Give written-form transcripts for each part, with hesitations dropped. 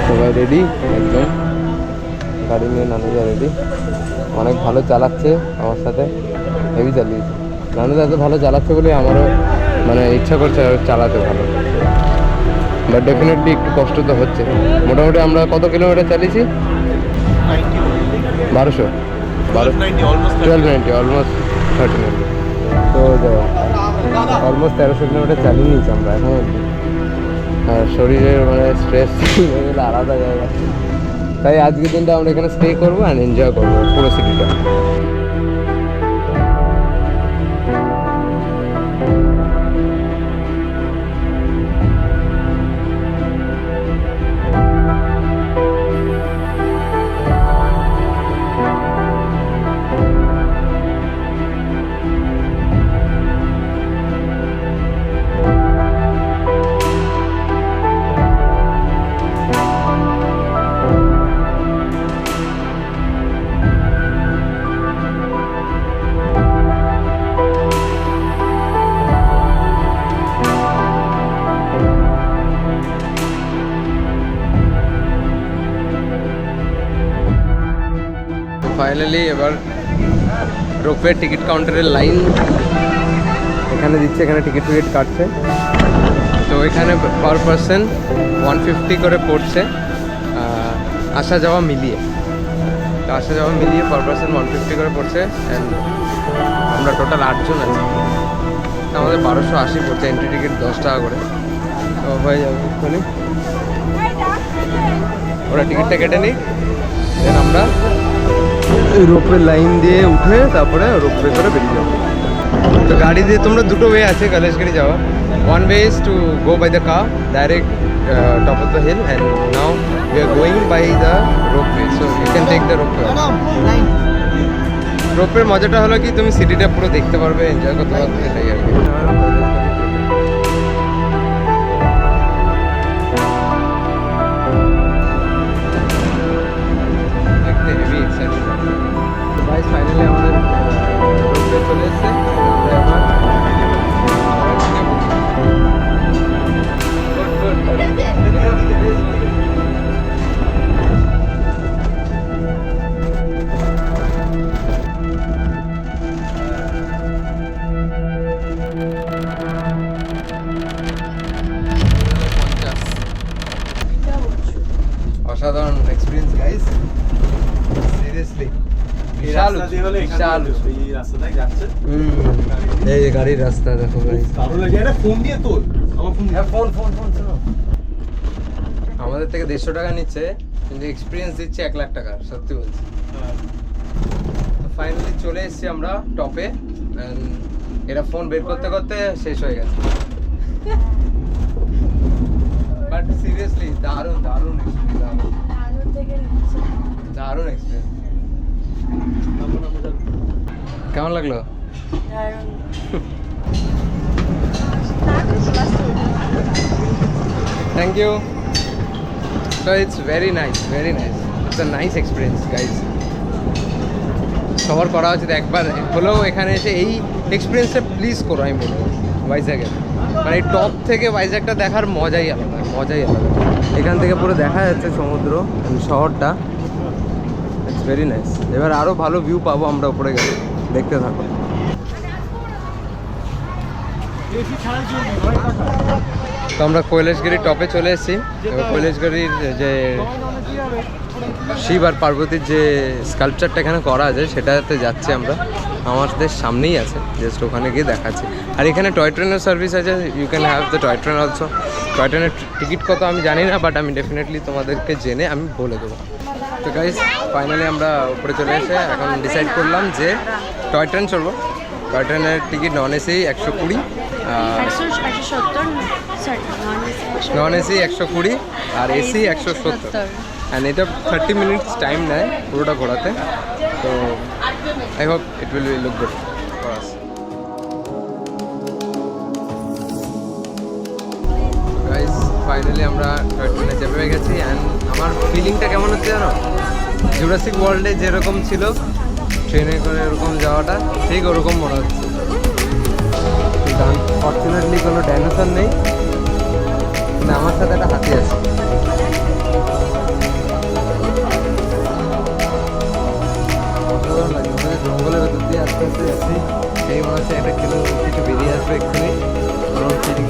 সবাই রেডি একদম, গাড়ি নিয়ে নানুদা রেডি। অনেক ভালো চালাচ্ছে আমার সাথে, হেভি চালিয়েছে নানুদা। এত ভালো চালাচ্ছে বলে আমারও মানে ইচ্ছা করছে চালাতে ভালো, বাট ডেফিনেটলি একটু কষ্ট তো হচ্ছে। মোটামুটি আমরা কত কিলোমিটার চালিয়েছি? 1290, অলমোস্ট 1390। তো অলমোস্ট 1300 কিলোমিটার চালিয়ে নিয়েছি আমরা এখন অবধি। আর শরীরের মানে স্ট্রেস লেভেল আলাদা জায়গা, তাই আজকের দিনটা আমরা এখানে স্টে করবো অ্যান্ড এনজয় করবো পুরো সিটিটা। ফাইনালি এবার রোপওয়ে টিকিট কাউন্টারের লাইন এখানে দিচ্ছে, এখানে টিকিট কাটছে। তো এখানে পার পারসন 150 করে পড়ছে আসা যাওয়া মিলিয়ে। তো আসা যাওয়া মিলিয়ে পার পারসন 150 করে পড়ছে। অ্যান্ড আমরা টোটাল 8 জন আছি, আমাদের 1280 পড়ছে। এন্ট্রি টিকিট 10 টাকা করে, তো হয়ে যাবে এক্ষুনি। ওরা টিকিটটা কেটে নিই, দেন আমরা রোপওয়ে লাইন দিয়ে উঠে তারপরে রোপওয়ে করে বেরিয়ে যাবো। তো গাড়ি দিয়ে তোমরা দুটো ওয়ে আছে কালেশগিরি যাওয়া। One way is to go by the car direct top of the hill, and now we are going by the ropeway, so you can take the ropeway. রোপওয়ের মজাটা হলো কি তুমি সিটিটা পুরো দেখতে পারবে, এনজয় করতে পারবে, এটাই আর কি। ফাইনালি আমাদের রোপওয়ে চলে এসেছে। অসাধারণ এক্সপিরিয়েন্স গাইস, সিরিয়াসলি বিশাল বিশাল। এই গাড়ির রাস্তা দেখো গাইস, ফোন দিয়ে তোল আমার ফোন। হ্যাঁ ফোন ফোন ফোন শোনো, আমাদের থেকে 150 টাকা নিচ্ছে কিন্তু এক্সপিরিয়েন্স দিচ্ছে 1 লাখ টাকা, সত্যি বলছি। ফাইনালি চলে এসেছি আমরা টপে। এরা ফোন বের করতে করতে শেষ হয়ে গেছে, বাট সিরিয়াসলি দারুণ দারুণ এক্সপিরিয়েন্স, দারুণ এক্সপিরিয়েন্স। কেমন লাগলো? Thank you. So it's very nice, very nice, it's a nice experience guys. সবার করা উচিত একবার হলেও এখানে এসে এই এক্সপিরিয়েন্সটা প্লিজ করো, আমি বলবো ভাইজ্যাগের। মানে এই টপ থেকে ভাইজ্যাগটা দেখার মজাই আলাদা, মজাই আলাদা। এখান থেকে পুরো দেখা যাচ্ছে সমুদ্র, শহরটা। It's very nice. এবার আরও ভালো ভিউ পাবো আমরা উপরে গেলে, দেখতে থাকো। তো আমরা কৈলাসগিরির টপে চলে এসেছি। এবার কৈলাসগিরির যে শিব আর পার্বতীর যে স্কাল্পচারটা এখানে করা আছে সেটাতে যাচ্ছি আমরা। আমাদের সামনেই আছে, জাস্ট ওখানে গিয়ে দেখাচ্ছি। আর এখানে টয় ট্রেনের সার্ভিস আছে, you can have the toy train also. Toy ট্রেনের টিকিট কত আমি জানি না, বাট আমি ডেফিনেটলি তোমাদেরকে জেনে আমি বলে দেবো। তো গাইস ফাইনালি আমরা উপরে চলে এসে এখন ডিসাইড করলাম যে টয় ট্রেন চলবো। টয় ট্রেনের ticket non AC 120, non AC 120 আর এসি 170। অ্যান্ড এটা 30 মিনিটস টাইম নেয় পুরোটা ঘোরাতে। তো I hope it will be look good for us. Guys finally আমরা টয় ট্রেনে চেপে গেছি। অ্যান্ড আমার ফিলিংটা কেমন হচ্ছে জানো, জুরাসিক ওয়ার্ল্ডে যেরকম ছিল ট্রেনে করে এরকম যাওয়াটা ঠিক ওরকম মনে হচ্ছে। ফর্চুনেটলি কোনো ডাইনোসর নেই, কিন্তু আমার সাথে একটা হাতি আছে। অসাধারণ লাগে, মনে হয় জঙ্গলের ভেতর দিয়ে আস্তে আস্তে যাচ্ছি, সেই মনে হচ্ছে একটা কিছু বেরিয়ে আসবে এক্ষুনি। গরম ফিলিং।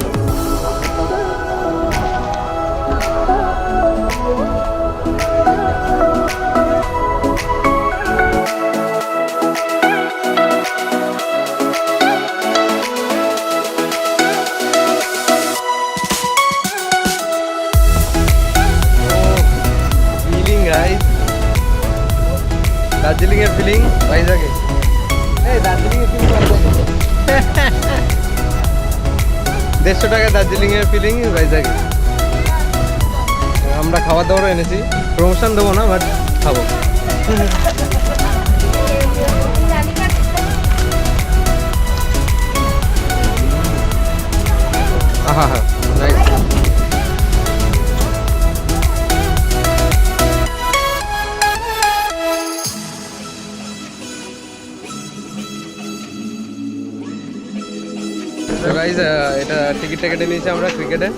দার্জিলিং এর ফিলিং ভাইজাগে। এই দার্জিলিং এর ফিলিং ভাইজাগে। 150 টাকা দার্জিলিং এর ফিলিং ভাইজাগে। আমরা খাবার দাবারও এনেছি, প্রমোশন দেবো না বাট খাবো। আহা হা নাইস। গাইজ এটা টিকিটটা কেটে নিয়েছি আমরা ক্রিকেটে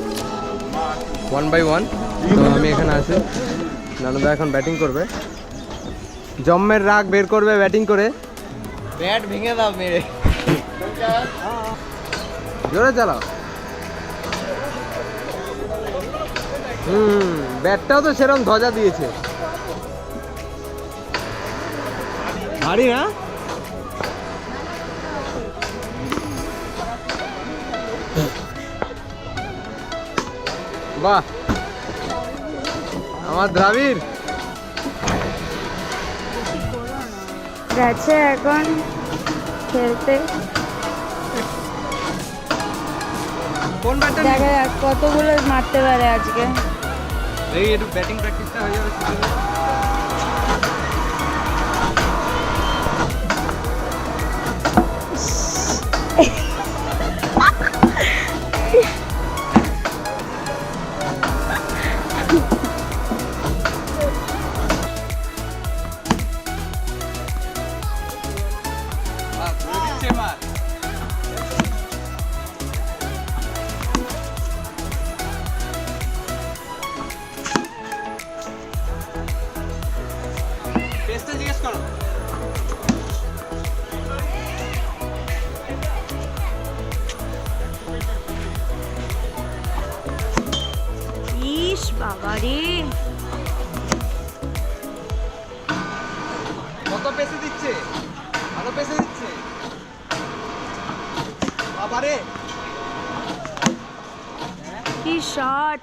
1 by 1। তো আমি এখানে আছি, নানুদা এখন ব্যাটিং করবে। জম্মের রাগ বের করবে ব্যাটিং করে। ব্যাট ভেঙে দাও মেরে, জোরে চালাও। ব্যাটটাও তো সেরকম ধ্বজা দিয়েছে, ভারী না? বাহ আমার দ্রাবিড় গেছে এখন খেলতে। কোন ব্যাটটা দেখা যাক কতগুলো মারতে পারে আজকে। এই একটু ব্যাটিং প্র্যাকটিসটা হয়ে যাবে। জিজ্ঞেস করো। ইস বাবা রে, কত পেসে দিচ্ছে, ভালো পেসে দিচ্ছে বাবারে। কি শট!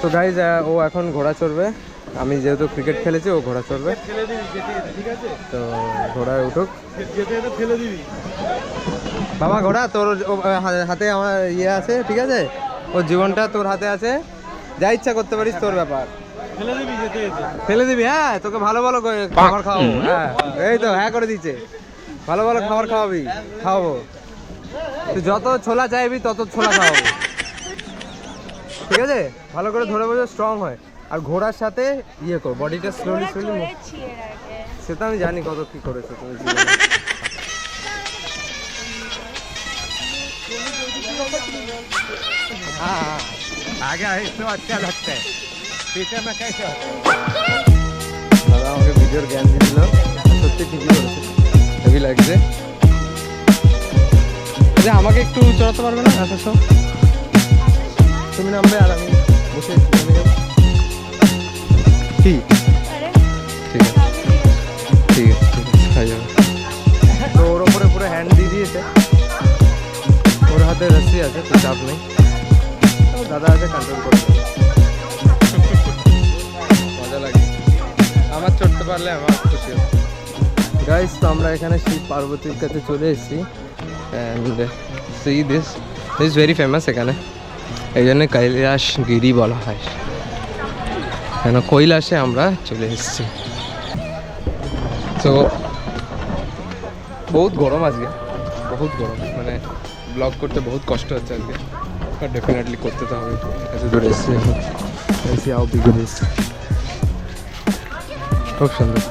তো গাইজ ও এখন ঘোড়া চড়বে। আমি যেহেতু ক্রিকেট খেলেছি ও ঘোড়া চড়বে। তো ঘোড়ায় উঠুক। বাবা ঘোড়া তোর হাতে আমার ইয়ে আছে, ঠিক আছে? ওর জীবনটা তোর হাতে আছে, যা ইচ্ছা করতে পারিস, তোর ব্যাপার। ফেলে দিবি? হ্যাঁ, তোকে ভালো ভালো খাবার খাওয়াবো। হ্যাঁ এই তো হ্যাঁ করে দিচ্ছে, ভালো ভালো খাবার খাওয়াবি, খাওয়াবো। তুই যত ছোলা চাইবি তত ছোলা খাওয়াবো, ঠিক আছে? ভালো করে ধরে বসে, স্ট্রং হয়। আর ঘোড়ার সাথে ইয়ে কর, বডিটা স্লোলি স্লোলি। চড়েছি এর আগে। সেটা আমি জানি কত কি করেছো তুমি জীবনে। हाँ आगे तो अच्छा लगता है, पीछे में कैसे होता है। দাদা আমাকে ভিডিওর জ্ঞান দিল, সত্যি ঠিকই বলেছে, হেভি লাগছে। আচ্ছা আমাকে একটু চড়াতে পারবে না আসার সব? তুমি নামবে আর আমি বসে নেমে যাবো কি? আরে ঠিক আছে ঠিক আছে ঠিক আছে, হয়ে যাবে। তো ওর ওপরে পুরো হ্যান্ড দিয়ে দিয়েছে, ওর হাতে রস্সি আছে, তো চাপ নেই। দাদা আছে, কন্ট্রোল করে দেবে। মজা লাগে, আমার চড়তে পারলে আমার খুশি হবে। গাইস, তো আমরা এখানে শিব পার্বতীর কাছে চলে এসেছি। And C this is very famous এখানে, এই জন্য কৈলাস গিরি বলা হয়। কেন কৈলাসে আমরা চলে এসেছি। তো বহুত গরম আজকে, বহুত গরম, মানে ব্লগ করতে বহুত কষ্ট হচ্ছে আজকে, বাট ডেফিনেটলি করতে তো হবে, এত দূরে এসেছি এখন। এসি আও বিগড়েস, খুব সুন্দর।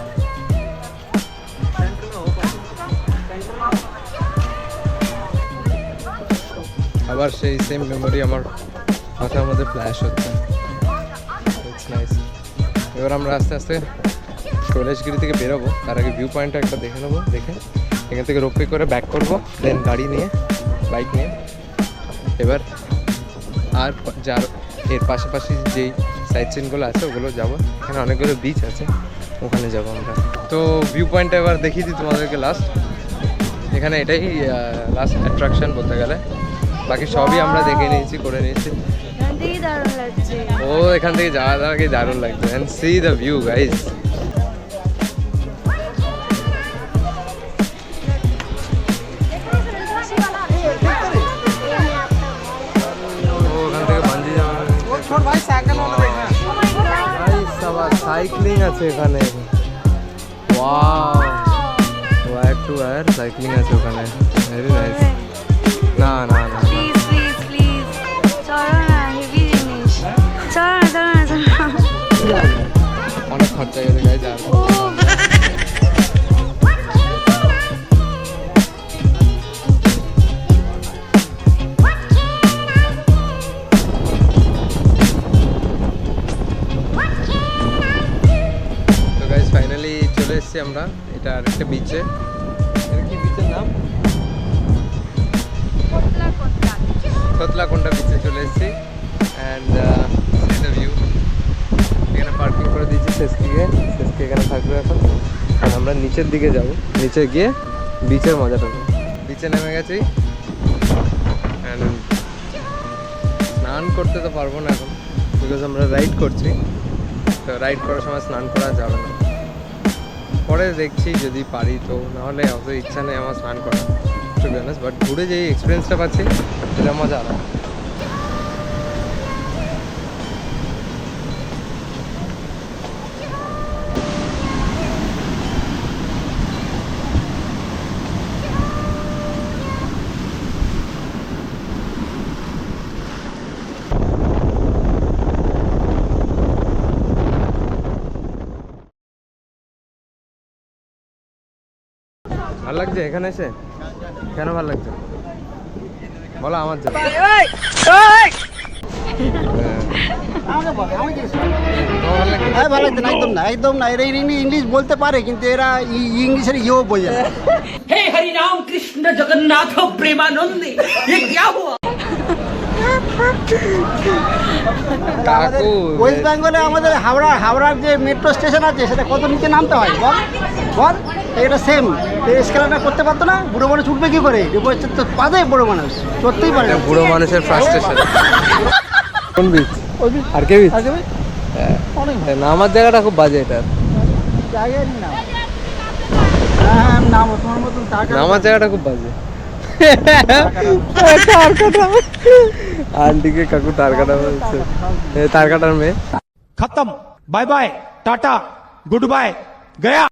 আবার সেই সেম মেমোরি আমার মাথার মধ্যে ফ্ল্যাশ হচ্ছে। It's nice. এবার আমরা আস্তে আস্তে কৈলাসগিরি থেকে বেরোবো, তার আগে ভিউ পয়েন্টটা একটা দেখে নেবো, দেখে এখান থেকে রোপওয়ে করে ব্যাক করবো, দেন গাড়ি নিয়ে, বাইক নিয়ে এবার আর যার এর পাশাপাশি যেই সাইড সিনগুলো আছে ওগুলো যাবো। এখানে অনেকগুলো বিচ আছে, ওখানে যাবো আমরা। তো ভিউ পয়েন্টটা এবার দেখিয়ে দিই তোমাদেরকে লাস্ট। এখানে এটাই লাস্ট অ্যাট্রাকশন বলতে গেলে, বাকি সবই আমরা দেখে নিয়েছি, করে নিয়েছি। এখান থেকেই দারুণ লাগছে। ও এখান থেকে যাওয়ার আগে দারুণ লাগছে। And C the view guys. ওখান থেকে বাঞ্জি সাইক্লিং আছে এখানে, ওয়ার টু ওয়ার সাইক্লিং আছে ওখানে, ভেরি নাইস। না না না প্লিজ প্লিজ প্লিজ চলো না, হেভি জিনিস। চলো না চলো না চলো না। অনেক খরচা গেছে গাইজ। আর ও তো গাইজ ফাইনালি চলে এসেছি আমরা, এটা আরেকটা বিচে। এটা কি বিচের নাম? কতলাকোন্ডা বিচে চলে এসেছি। অ্যান্ড দ্য ভিউ, এখানে পার্কিং করে দিয়েছি সেসকিকে, সেসকি এখানে থাকবে এখন। আর আমরা নিচের দিকে যাব, নিচে গিয়ে বিচের মজাটা নেব। বিচে নেমে গেছি, অ্যান্ড স্নান করতে তো পারবো না এখন, বিকজ আমরা রাইড করছি। তো রাইড করার সময় স্নান করা যাবে না, পরে দেখছি যদি পারি, তো নাহলে অত ইচ্ছা নেই আমার স্নান করা, টু বি অনেস্ট। বাট ঘুরে যেই এক্সপিরিয়েন্সটা পাচ্ছি সেটা মজা আলাদা। ভালো লাগছে এখানে এসে? কেন ভালো লাগছে বলো আমার জন্য। হ্যাঁ ভালো লাগছে না, একদম না, একদম না। এরা ইংলিশ বলতে পারে, কিন্তু এরা ইংলিশের ইয়েও বোঝে না। हे हरि राम कृष्ण जगन्नाथ प्रेमानंद ये क्या हुआ? কাকু ওয়েস্ট বেঙ্গলে আমাদের হাওড়ার যে মেট্রো স্টেশন আছে, সেটা কত নিচে নামতে হয় বল বল। এটা সেম স্কেলারটা করতে পারতো না, বুড়ো মানুষ উঠবে কি করে? তো পারে বুড়ো মানুষ, চড়তেই পারে না। বুড়ো মানুষের ফ্রাস্ট্রেশন। কোন বিচ? আর কে বিচ? অনেক নামার জায়গাটা খুব বাজে, এটা জায়গায় না। হ্যাঁ নাম তোমার মতন টাকা নামার জায়গাটা খুব বাজে। আন্টিকে কাকু তার কাটা বলছে, তার কাটার মেয়ে। खत्म बाय बाय टाटा गुड बाय गया।